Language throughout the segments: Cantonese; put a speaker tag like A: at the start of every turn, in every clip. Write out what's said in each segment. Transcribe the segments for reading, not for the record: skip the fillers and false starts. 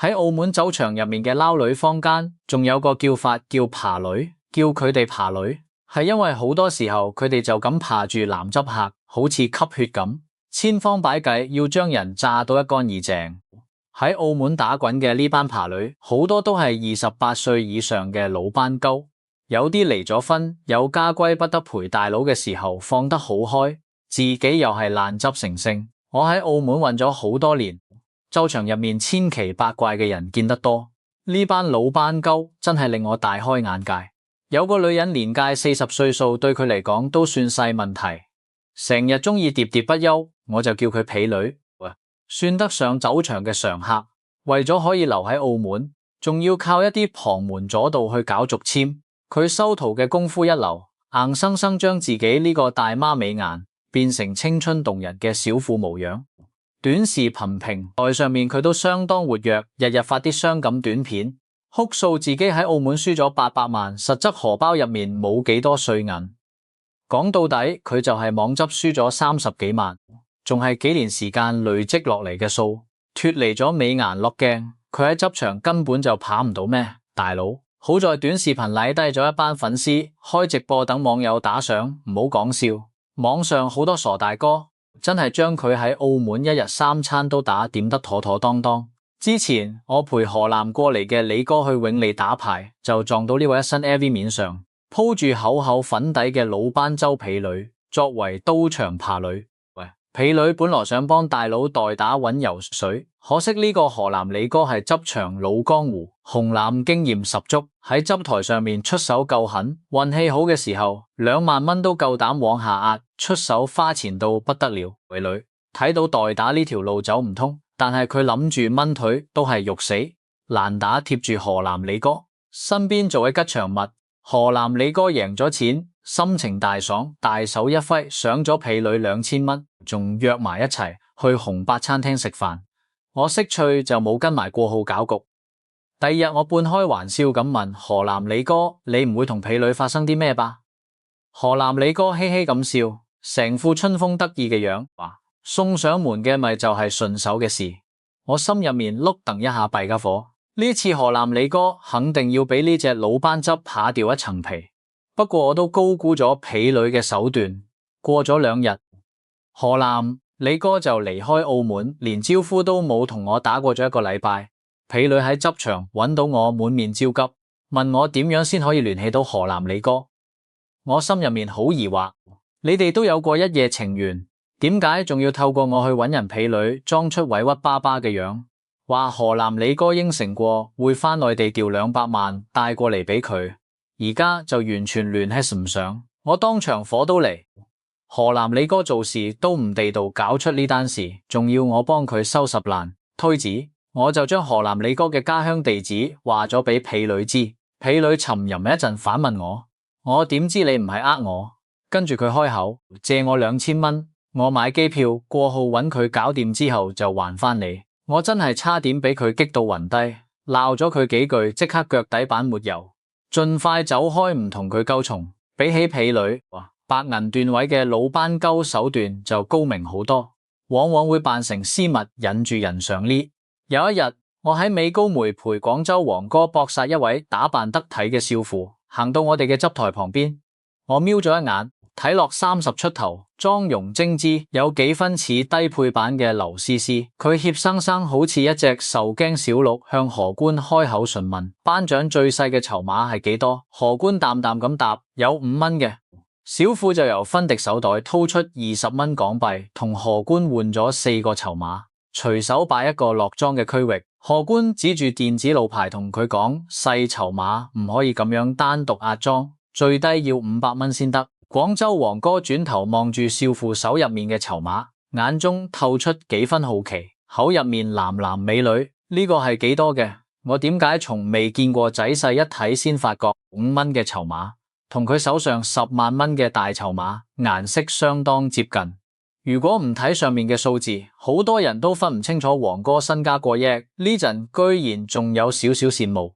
A: 喺澳門酒場入面嘅撈女坊間，仲有個叫法叫扒女，叫佢哋扒女，係因為好多時候佢哋就咁扒住男執客，好似吸血咁，千方百計要將人炸到一乾二淨。喺澳門打滾嘅呢班扒女，好多都係28歲以上嘅老班鳩，有啲離咗婚，有家歸不得陪大佬嘅時候放得好開，自己又係爛汁成性。我喺澳門混咗好多年，酒場入面千奇百怪嘅人見得多，呢班老班鳩真係令我大開眼界。有個女人年屆40歲數，對佢嚟講都算細問題，成日中意喋喋不休，我就叫佢婢女。算得上酒場嘅常客，為咗可以留喺澳門，仲要靠一啲旁門左道去搞續簽。佢收徒嘅功夫一流，硬生生將自己呢個大媽美顏變成青春動人嘅小婦模樣。短視頻平台上面佢都相當活躍，日日發啲傷感短片，哭訴自己喺澳門輸咗800萬，實則荷包入面冇幾多碎銀。講到底，佢就係網執輸咗30幾萬。仲係幾年時間累積落嚟嘅數，脫離咗美顏落鏡，佢喺執場根本就跑唔到咩，大佬。好在短視頻拉低咗一班粉絲，開直播等網友打賞，唔好講笑。網上好多傻大哥，真係將佢喺澳門一日3餐都打點得妥妥當當。之前我陪河南過嚟嘅李哥去永利打牌，就撞到呢位一身 AV 面上鋪住厚厚粉底嘅老班州婢女，作為刀場扒女。婢女本來想幫大佬代打揾油水，可惜呢個河南李哥係執場老江湖，紅藍經驗十足，喺執台上面出手夠狠，運氣好嘅時候2萬蚊都夠膽往下壓，出手花錢到不得了。婢女睇到代打呢條路走唔通，但係佢諗住掹腿都係肉死，難打貼住河南李哥身邊做嘅吉祥物。河南李哥贏咗錢，心情大爽，大手一揮上咗婢女2000蚊，仲約埋一齊去紅八餐廳食飯。我識趣就冇跟埋過號搞局。第二日我半開玩笑咁問河南李哥：你唔會同婢女發生啲咩吧？河南李哥嘻嘻咁笑，成副春風得意嘅樣，話送上門嘅咪就係順手嘅事。我心入面碌噔一下，弊家伙。呢次河南李哥肯定要俾呢隻老班汁扒掉一層皮，不過我都高估咗婢女嘅手段。過咗2日，河南李哥就離開澳門，連招呼都冇同我打過咗1個禮拜。婢女喺執場揾到我，滿面焦急，問我點樣先可以聯繫到河南李哥。我心入面好疑惑，你哋都有過一夜情緣，點解仲要透過我去揾人婢女，裝出委屈巴巴嘅樣？話河南李哥應承過會返內地調200萬帶過嚟俾佢，而家就完全聯繫唔上，我當場火都嚟。河南李哥做事都唔地道，搞出呢單事，仲要我幫佢收拾爛推子，我就將河南李哥嘅家鄉地址話咗俾婢女知。婢女沉吟一陣反問我點知你唔係呃我？跟住佢開口借我2000蚊，我買機票過號揾佢搞掂之後就還返你。我真係差點俾佢激到暈低，鬧咗佢幾句，即刻腳底板抹油，盡快走開，唔同佢鳩蟲。比起婢女，白銀段位嘅老班鳩手段就高明好多，往往會扮成絲襪引住人上呢。有一日，我喺美高梅陪廣州黃哥搏殺一位打扮得體嘅少婦，行到我哋嘅執台旁邊，我瞄咗一眼，睇落30出頭，妝容精緻，有幾分似低配版嘅劉詩詩。佢怯生生好似一隻受驚小鹿，向何官開口詢問班長最細嘅籌碼係幾多。何官淡淡咁答：有5蚊嘅。小婦就由芬迪手袋掏出20蚊港幣，同何官換咗4個籌碼，隨手擺一個落莊嘅區域。何官指住電子路牌同佢講：細籌碼唔可以咁樣單獨壓莊，最低要500蚊先得。廣州黃哥轉頭望住少婦手入面嘅籌碼，眼中透出幾分好奇，口入面喃喃：美女，呢個係幾多嘅？我點解從未見過？仔細一睇先發覺5蚊嘅籌碼同佢手上10萬蚊嘅大籌碼顏色相當接近。如果唔睇上面嘅數字，好多人都分唔清楚黃哥身家過億。呢陣居然仲有少少羨慕，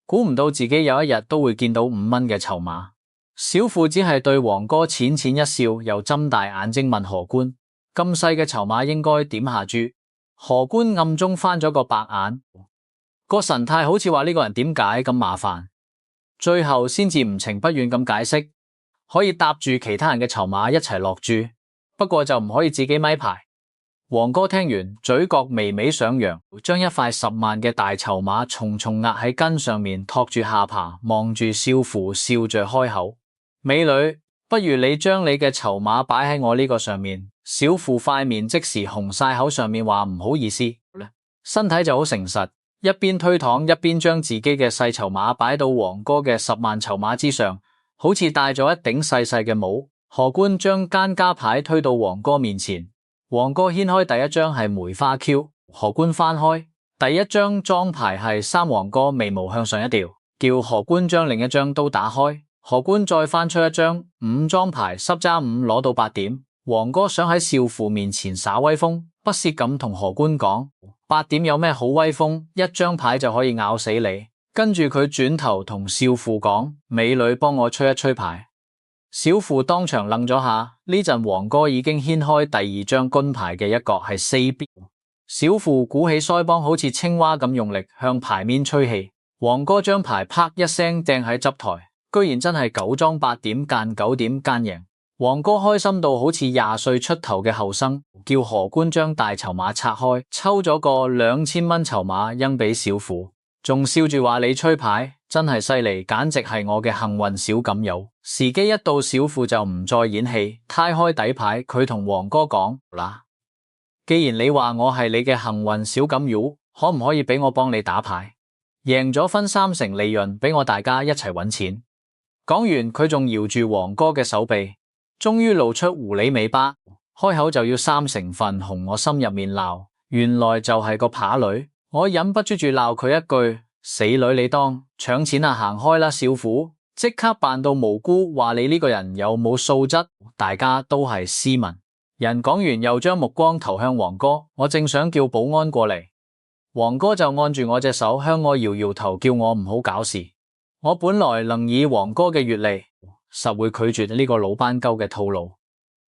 A: 估唔到自己有一日都會見到5蚊嘅籌碼。小婦只係對黃哥淺淺一笑，又睜大眼睛問何官：咁細嘅籌碼應該點下注？何官暗中翻咗個白眼。個神態好似話呢個人點解咁麻煩，最後先至唔情不願咁解釋，可以搭住其他人嘅籌碼一齊落注，不過就唔可以自己咪牌。黃哥聽完，嘴角微微上揚，將一塊10萬嘅大籌碼重重壓喺根上面，托住下巴，望住少婦，笑着開口：美女，不如你將你嘅籌碼擺喺我呢個上面。少婦塊面即時紅晒，口上面話唔好意思，身體就好誠實，一邊推搪一邊將自己嘅細籌碼擺到黃哥嘅10萬籌碼之上，好似戴咗一頂細細嘅帽。荷官將奸家牌推到黃哥面前，黃哥掀開第一張係梅花 Q， 荷官翻開第一張莊牌係3，黃哥眉毛向上一調，叫荷官將另一張都打開。荷官再翻出一張5莊牌，濕揸5攞到8點。黃哥想喺少婦面前耍威風，不屑咁同荷官講：8點有咩好威風？一張牌就可以咬死你。跟住佢轉頭同少婦講：美女，幫我吹一吹牌。少婦當場愣咗下，呢陣黃哥已經掀開第2張軍牌嘅一角係4邊，少婦鼓起腮幫，好似青蛙咁用力向牌面吹氣。黃哥將牌啪一聲掟喺執台，居然真係9莊8點間9點間贏。黃哥開心到好似20歲出頭嘅後生，叫荷官將大籌碼拆開，抽咗個2000蚊籌碼扔俾少婦，仲笑住話：你吹牌真係犀利，簡直係我嘅幸運小錦友。時機一到，少婦就唔再演戲，攤開底牌，佢同黃哥講：嗱，既然你話我係你嘅幸運小錦友，可唔可以俾我幫你打牌？贏咗分30%利潤，俾我大家一齊搵錢。講完，佢仲搖住黃哥嘅手臂，終於露出狐狸尾巴，開口就要3成分紅。我心入面鬧，原來就係個扒女。我忍不住鬧佢一句：死女，你當搶錢啊，行開啦！少婦即刻扮到無辜，話你呢個人有冇素質？大家都係斯文人。講完又將目光投向黃哥，我正想叫保安過嚟，黃哥就按住我隻手向我搖搖頭，叫我唔好搞事。我本來能以黃哥嘅閱歷，實會拒絕呢個老班鳩嘅套路，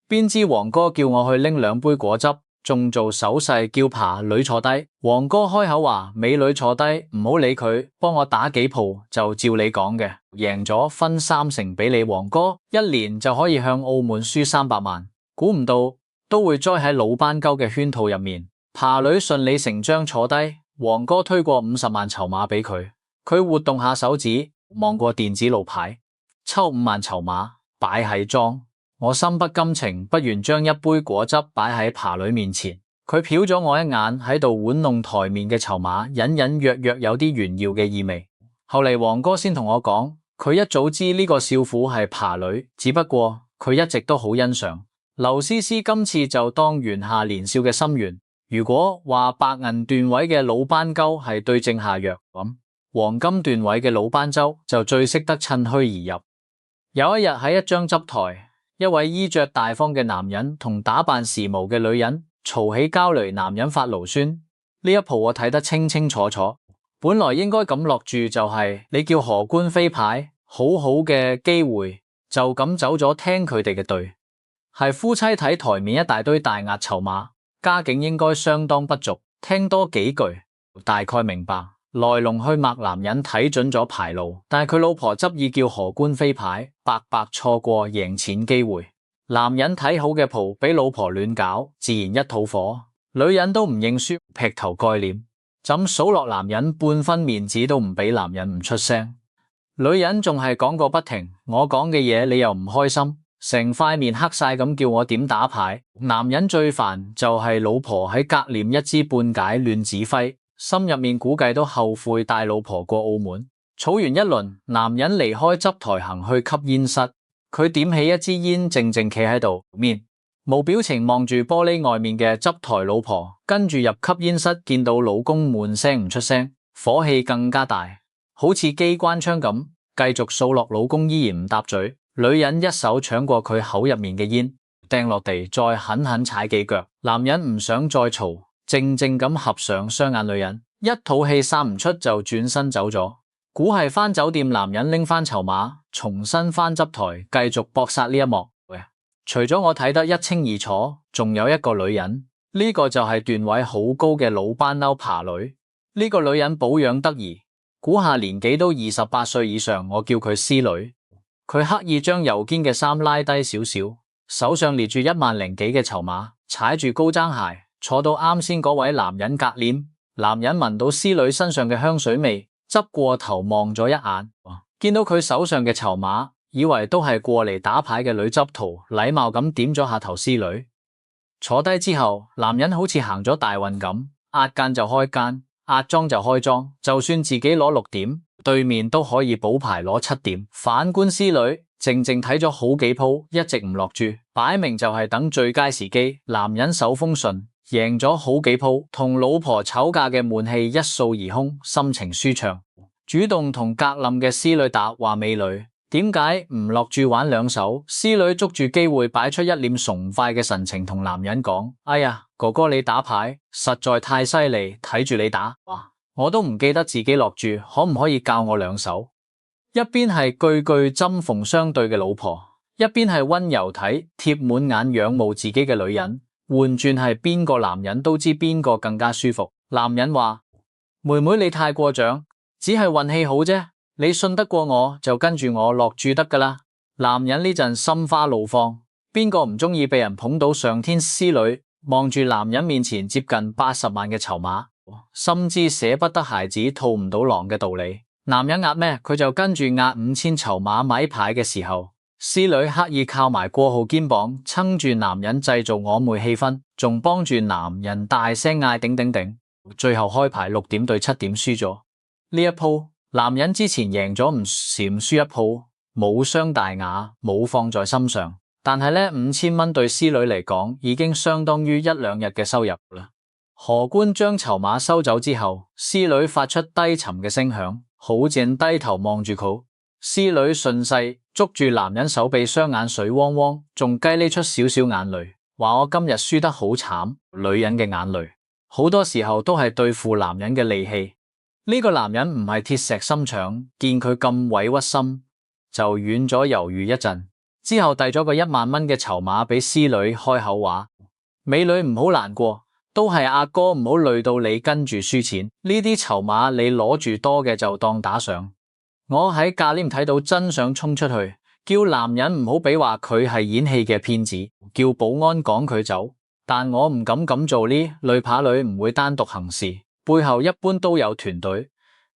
A: 邊知黃哥叫我去拎2杯果汁，仲做手勢叫扒女坐低。黃哥開口話：美女坐低，唔好理佢，幫我打幾鋪就照你講嘅，贏咗分3成俾你。黃哥1年就可以向澳門輸300萬，估唔到都會栽喺老班鳩嘅圈套入面。扒女順理成章坐低，黃哥推過50萬籌碼俾佢，佢活動下手指，望過電子路牌，抽5萬籌碼擺喺莊。我心不甘情不願，將一杯果汁擺喺扒女面前。佢瞟咗我一眼，喺度玩弄台面嘅籌碼，隱隱約約有啲炫耀嘅意味。後嚟黃哥先同我講，佢一早知呢個少婦係扒女，只不過佢一直都好欣賞。劉詩詩今次就當緣下年少嘅心願。如果話白銀段位嘅老班鳩係對症下藥咁，黃金段位嘅老班周就最識得趁虛而入。有一日喺一張執台，一位衣着大方嘅男人同打扮時髦嘅女人嘈起交嚟，男人發牢酸。呢一鋪我睇得清清楚楚，本來應該咁落注就係你叫荷官飛牌，好好嘅機會，就咁走咗聽佢哋嘅對。係夫妻睇台面一大堆大額籌碼，家境應該相當不俗，聽多幾句大概明白來龍去脈。男人睇準咗牌路，但係佢老婆執意叫荷官飛牌，白白錯過贏錢機會。男人睇好嘅鋪俾老婆亂搞，自然一肚火。女人都唔認輸，劈頭蓋臉怎數落男人，半分面子都唔俾男人唔出聲。女人仲係講個不停，我講嘅嘢你又唔開心，成塊面黑晒咁叫我點打牌。男人最煩就係老婆喺隔籬一知半解亂指揮，心入面估計都後悔帶老婆過澳門。吵完一輪，男人離開執台行去吸煙室，佢點起一支煙，靜靜企喺度面無表情望住玻璃外面嘅執台老婆，跟住入吸煙室見到老公悶聲唔出聲，火氣更加大，好似機關槍咁，繼續數落老公依然唔答嘴。女人一手搶過佢口入面嘅煙，掟落地，再狠狠踩幾腳。男人唔想再嘈，靜靜咁合上雙眼。女人一肚氣散唔出就轉身走咗。估係返酒店，男人拎返籌碼，重新返執台，繼續搏殺呢一幕。除咗我睇得一清二楚，仲有一個女人，呢個就係段位好高嘅老班嬲扒女。呢個女人保養得宜，估下年紀都28歲以上，我叫佢師女。佢刻意將右肩嘅衫拉低少少，手上捏住1萬零幾嘅籌碼，踩住高踭鞋，坐到啱先嗰位男人隔簾。男人聞到師女身上嘅香水味，側過頭望咗一眼，見到佢手上嘅籌碼，以為都係過嚟打牌嘅女執徒，禮貌咁點咗下頭師女。坐低之後，男人好似行咗大運咁，壓間就開間，壓莊就開莊，就算自己攞6點，對面都可以補牌攞7點。反觀師女，靜靜睇咗好幾鋪，一直唔落注，擺明就係等最佳時機。男人手風順，贏咗好幾鋪，同老婆吵架嘅悶氣一掃而空，心情舒暢。主動同格冧嘅師女答話：美女，點解唔落注玩2手？師女捉住機會擺出一臉崇拜嘅神情，同男人講：哎呀，哥哥你打牌實在太犀利，睇住你打，我都唔記得自己落注，可唔可以教我2手？一邊係句句針鋒相對嘅老婆，一邊係溫柔體貼滿眼仰慕自己嘅女人，換轉係邊個男人都知邊個更加舒服。男人話：妹妹你太過獎，只係運氣好啫，你信得過我就跟住我落注得噶啦。男人呢陣心花怒放，邊個唔中意被人捧到上天？師女望住男人面前接近80萬嘅籌碼，深知捨不得孩子套唔到狼嘅道理。男人壓咩，佢就跟住壓5000籌碼買牌嘅時候，師女刻意靠埋過號肩膀，撐住男人製造曖昧氣氛，仲幫住男人大聲嗌頂頂頂。最後開牌6點對7點輸咗。呢一鋪男人之前贏咗唔閃輸一鋪，冇傷大雅，冇放在心上。但係呢5000蚊對師女嚟講已經相當於1-2日嘅收入啦。荷官將籌碼收走之後，師女發出低沉嘅聲響，好正低頭望住佢。師女順勢捉住男人手臂，雙眼水汪汪，仲雞呢出少少眼淚，話我今日輸得好慘。女人嘅眼淚好多時候都係對付男人嘅利器。呢個男人唔係鐵石心腸，見佢咁委屈心，就軟咗猶豫一陣，之後遞咗個1萬蚊嘅籌碼俾師女，開口話：美女唔好難過，都係阿哥唔好累到你跟住輸錢。呢啲籌碼你攞住多嘅就當打賞。我喺隔簾睇到真想衝出去，叫男人唔好俾話佢係演戲嘅騙子，叫保安趕佢走。但我唔敢咁做，呢女扒女唔會單獨行事，背後一般都有團隊。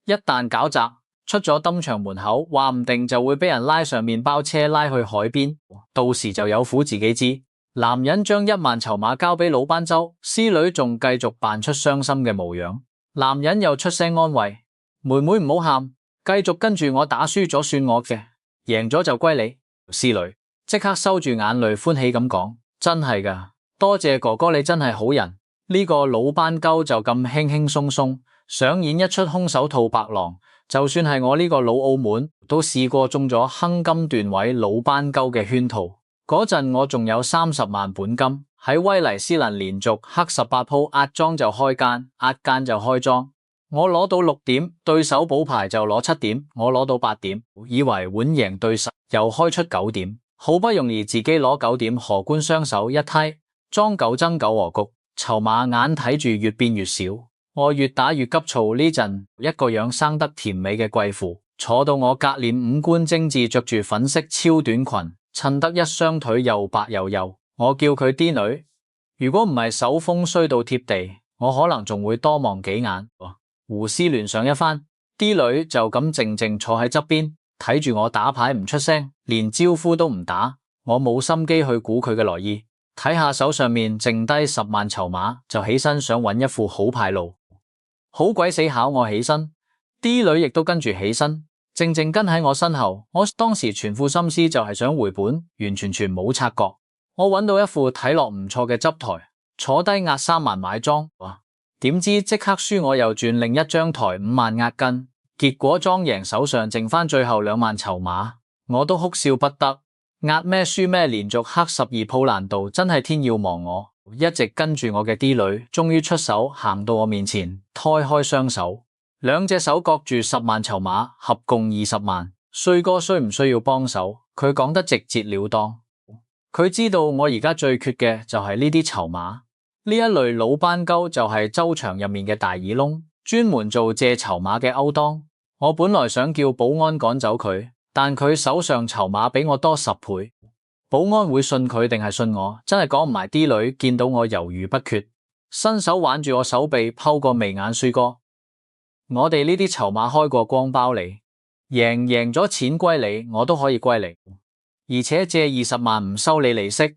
A: 一旦搞砸，出咗燈場門口，話唔定就會俾人拉上麵包車拉去海邊，到時就有苦自己知。男人將1萬籌碼交俾老班周，師女仲繼續扮出傷心嘅模樣。男人又出聲安慰：妹妹唔好喊，繼續跟住我打，輸咗算我嘅，贏咗就歸你。師女即刻收住眼淚，歡喜咁講：真係噶，多謝哥哥，你真係好人。呢個老班鳩就咁輕輕鬆鬆上演一出空手套白狼，就算係我呢個老澳門都試過中咗亨金斷位老班鳩嘅圈套。嗰陣我仲有30萬本金，喺威尼斯林連續黑18鋪，壓莊就開間，壓間就開莊。我攞到6點，對手補牌就攞7點，我攞到8點，以為穩贏對手，又開出9點，好不容易自己攞9點，荷官雙手一梯，莊9爭9和局，籌碼眼睇住越變越少，我越打越急躁。呢陣一個樣生得甜美嘅貴婦坐到我隔臉，五官精緻，着住粉色超短裙，襯得一雙腿又白又幼。我叫佢啲女，如果唔係手風衰到貼地，我可能仲會多望幾眼。胡思亂想一番，啲女就咁靜靜坐喺側邊睇住我打牌，唔出聲，連招呼都唔打。我冇心機去估佢嘅來意，睇下手上面剩低10萬籌碼，就起身想揾一副好牌路。好鬼死巧，我起身，啲女亦都跟住起身，靜靜跟喺我身後。我當時全副心思就係想回本，完全冇察覺。我揾到一副睇落唔錯嘅執台，坐低壓3萬買莊。點知即刻輸，我又轉另一張台5萬壓跟，結果莊贏，手上剩翻最後2萬籌碼，我都哭笑不得。壓咩輸咩，連續黑12鋪難度，真係天要亡我。一直跟住我嘅啲女終於出手，行到我面前，攤開雙手，2隻手擱住10萬籌碼，合共20萬。衰哥需唔需要幫手？佢講得直截了當，佢知道我而家最缺嘅就係呢啲籌碼。呢一類老班鳩就係周場入面嘅大耳窿，專門做借籌碼嘅勾當。我本來想叫保安趕走佢，但佢手上籌碼比我多10倍。保安會信佢定係信我？真係講唔埋。啲女見到我猶豫不決，伸手挽住我手臂，拋個眉眼帥哥。我哋呢啲籌碼開過光包你，贏咗錢歸你，我都可以歸你，而且借20萬唔收你利息，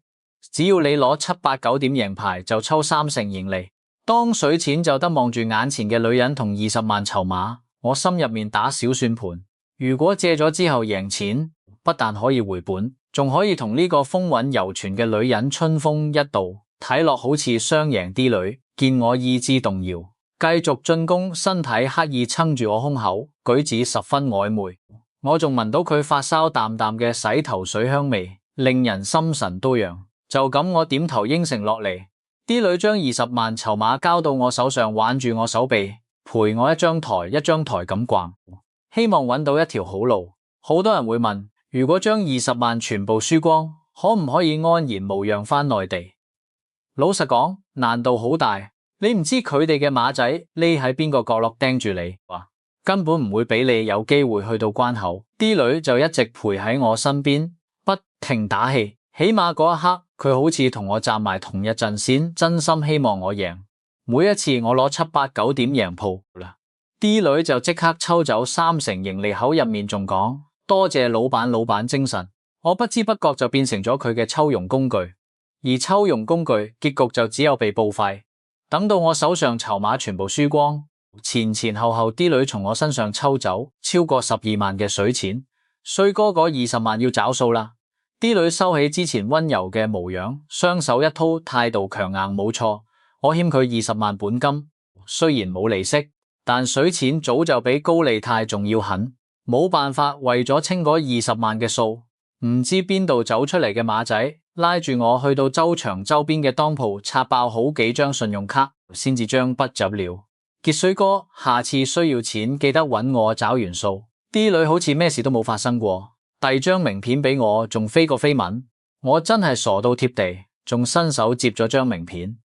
A: 只要你攞7、8、9點贏牌就抽30%盈利。當水錢就得望住眼前嘅女人同20萬籌碼，我心入面打小算盤。如果借咗之後贏錢，不但可以回本，仲可以同呢個風韻猶存嘅女人春風一度，睇落好似雙贏。啲女見我意志動搖，繼續進攻，身體刻意撐住我胸口，舉止十分曖昧。我仲聞到佢發梢淡淡嘅洗頭水香味，令人心神都揚。就咁我點頭應承落嚟。啲女將20萬籌碼交到我手上，挽住我手臂，陪我一張台一張台咁逛，希望揾到一條好路。好多人會問，如果將20萬全部輸光，可唔可以安然無恙返內地？老實講，難度好大。你唔知佢哋嘅馬仔匿喺邊個角落盯住你，根本唔會俾你有機會去到關口。啲女就一直陪喺我身邊，不停打氣。起碼嗰一刻，佢好似同我站埋同一陣線，真心希望我贏。每一次我攞7、8、9點贏鋪啦，啲女就即刻抽走30%盈利，口入面仲講多謝老闆精神。我不知不覺就變成咗佢嘅抽傭工具，而抽傭工具結局就只有被報廢。等到我手上籌碼全部輸光，前後啲女從我身上抽走超過12萬嘅水錢，帥哥嗰20萬要找數啦。啲女收起之前溫柔嘅模樣，雙手一掏，態度強硬。冇錯，我欠佢20萬本金，雖然冇利息，但水錢早就比高利貸仲要狠。冇辦法，為咗清嗰20萬嘅數，唔知邊度走出嚟嘅馬仔拉住我去到周場周邊嘅當鋪，刷爆好幾張信用卡，先至將筆走了。傑水哥，下次需要錢記得揾我找完數。啲女好似咩事都冇發生過，遞張名片俾我，仲飛個飛吻。我真係傻到貼地，仲伸手接咗張名片。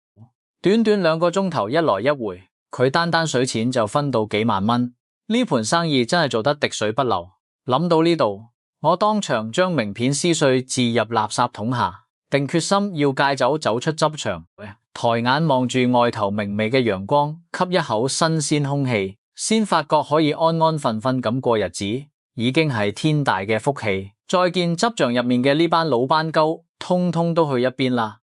A: 短2個鐘頭一來一回，佢單水錢就分到幾萬蚊。呢盤生意真係做得滴水不漏。諗到呢度，我當場將名片撕碎，置入垃圾桶下，定決心要戒酒，走出執場。抬眼望住外頭明媚嘅陽光，吸一口新鮮空氣，先發覺可以安安分分咁過日子，已經係天大嘅福氣。再見執場入面嘅呢班老斑鳩，通通都去一邊啦。